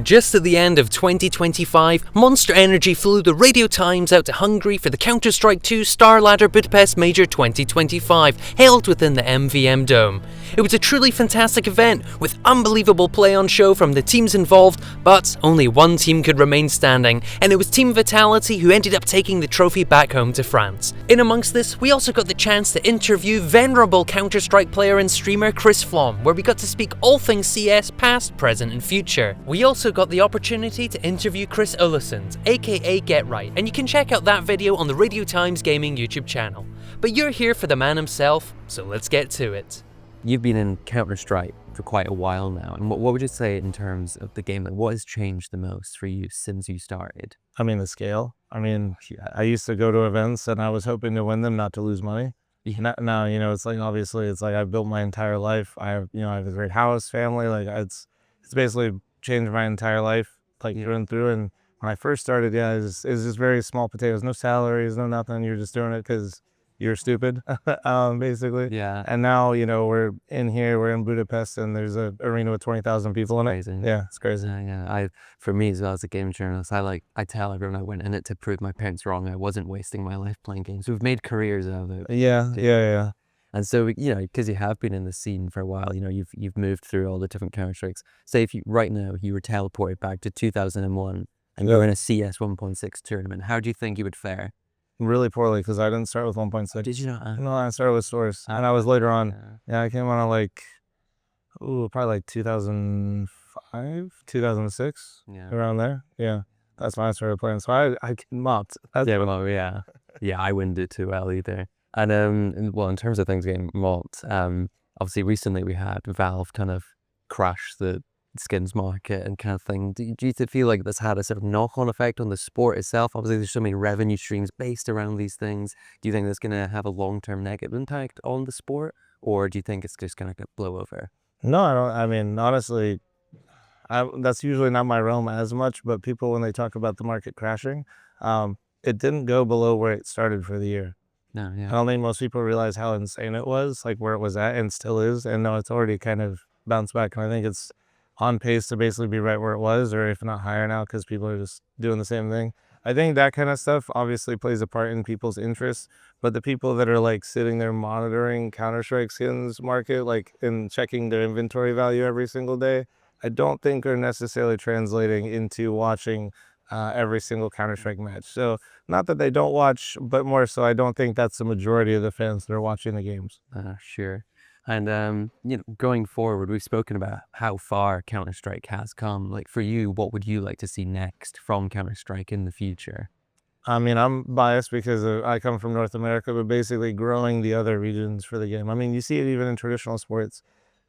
Just at the end of 2025, Monster Energy flew the Radio Times out to Hungary for the Counter-Strike 2 StarLadder Budapest Major 2025, held within the MVM Dome. It was a truly fantastic event, with unbelievable play on show from the teams involved, but only one team could remain standing, and it was Team Vitality who ended up taking the trophy back home to France. In amongst this, we also got the chance to interview venerable Counter-Strike player and streamer Chris Flom, where we got to speak all things CS, past, present and future. We also got the opportunity to interview Chris Alesund, aka Get Right, and you can check out that video on the Radio Times Gaming YouTube channel. But you're here for the man himself, so let's get to it. You've been in Counter-Strike for quite a while now, and what would you say in terms of the game? Like, what has changed the most for you since you started? I mean, the scale. I mean, I used to go to events and I was hoping to win them, not to lose money. Now, it's like, obviously, it's like I've built my entire life. I have a great house, family. Like, it's basically changed my entire life, like through and through. And when I first started, it was just very small potatoes, no salaries, no nothing. You're just doing it because you're stupid, basically. Yeah. And now, we're in Budapest, and there's an arena with 20,000 people in it. Crazy. Yeah, it's crazy. Yeah. For me as well as a game journalist, I tell everyone I went in it to prove my parents wrong. I wasn't wasting my life playing games. We've made careers out of it. Yeah. And so, because you have been in the scene for a while, you've moved through all the different Counter-Strikes. Say if you, right now, you were teleported back to 2001 and you're in a CS 1.6 tournament, how do you think you would fare? Really poorly, because I didn't start with 1.6. Did you not? No, I started with Source, and I was later on. Yeah, I came on probably like 2005, 2006, around there. Yeah, that's when I started playing. So I mopped. Yeah, I wouldn't do too well either. And in terms of things getting mopped, obviously recently we had Valve kind of crash the skins market and kind of thing. Do you feel like that's had a sort of knock-on effect on the sport itself? Obviously there's so many revenue streams based around these things. Do you think that's going to have a long-term negative impact on the sport, or do you think it's just going to blow over? No, I don't. I mean, honestly, that's usually not my realm as much, but people, when they talk about the market crashing, it didn't go below where it started for the year. No, yeah. I don't think most people realize how insane it was, like where it was at, and still is. And no, it's already kind of bounced back, and I think it's on pace to basically be right where it was, or if not higher now, because people are just doing the same thing. I think that kind of stuff obviously plays a part in people's interests, but the people that are like sitting there monitoring Counter-Strike skins market, like, and checking their inventory value every single day, I don't think are necessarily translating into watching every single Counter-Strike match. So not that they don't watch, but more so I don't think that's the majority of the fans that are watching the games. Sure. And going forward, we've spoken about how far Counter-Strike has come. Like, for you, what would you like to see next from Counter-Strike in the future? I mean, I'm biased because I come from North America, but basically growing the other regions for the game. I mean, you see it even in traditional sports,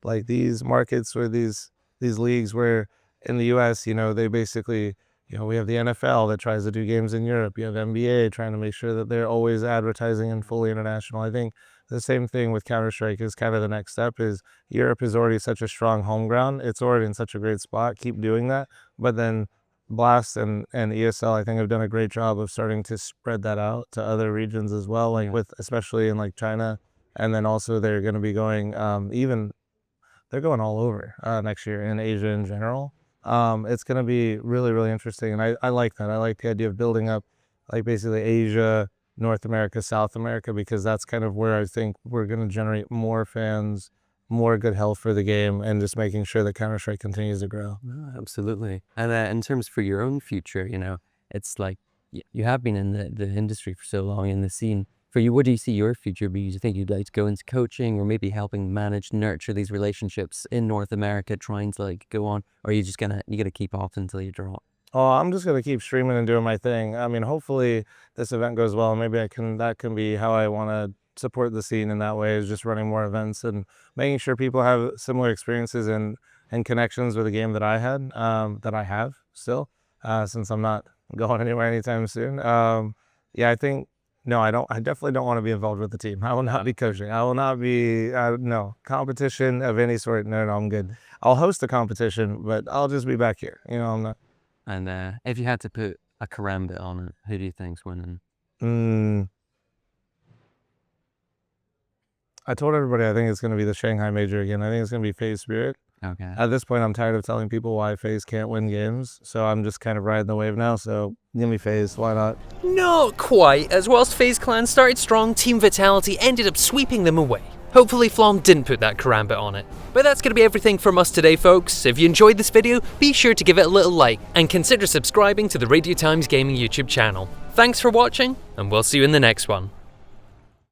like these markets or these leagues where in the US, they basically, we have the NFL that tries to do games in Europe. You have NBA trying to make sure that they're always advertising and fully international. I think the same thing with Counter-Strike is kind of the next step. Is Europe is already such a strong home ground. It's already in such a great spot. Keep doing that. But then Blast and ESL, I think, have done a great job of starting to spread that out to other regions as well, like especially in like China. And then also they're going to be going they're going all over next year in Asia in general. It's going to be really, really interesting. And I like that. I like the idea of building up like basically Asia, North America, South America, because that's kind of where I think we're going to generate more fans, more good health for the game, and just making sure that Counter-Strike continues to grow. Oh, absolutely. And in terms for your own future, it's like you have been in the industry for so long, in the scene. For you, what do you see your future be? Do you think you'd like to go into coaching, or maybe helping manage, nurture these relationships in North America, trying to like go on, or are you just gonna keep off until you drop? Oh, I'm just going to keep streaming and doing my thing. I mean, hopefully this event goes well. Maybe that can be how I want to support the scene in that way, is just running more events and making sure people have similar experiences and connections with the game that I had, that I have still, since I'm not going anywhere anytime soon. I think, no, I definitely don't want to be involved with the team. I will not be coaching. I will not be, no, competition of any sort. No, I'm good. I'll host a competition, but I'll just be back here. I'm not. And if you had to put a karambit on it, who do you think's winning? I told everybody I think it's going to be the Shanghai Major again. I think it's going to be FaZe Spirit. Okay. At this point, I'm tired of telling people why FaZe can't win games, so I'm just kind of riding the wave now, so give me FaZe, why not? Not quite, as whilst FaZe Clan started strong, Team Vitality ended up sweeping them away. Hopefully Flom didn't put that karambit on it. But that's going to be everything from us today, folks. If you enjoyed this video, be sure to give it a little like, and consider subscribing to the Radio Times Gaming YouTube channel. Thanks for watching, and we'll see you in the next one.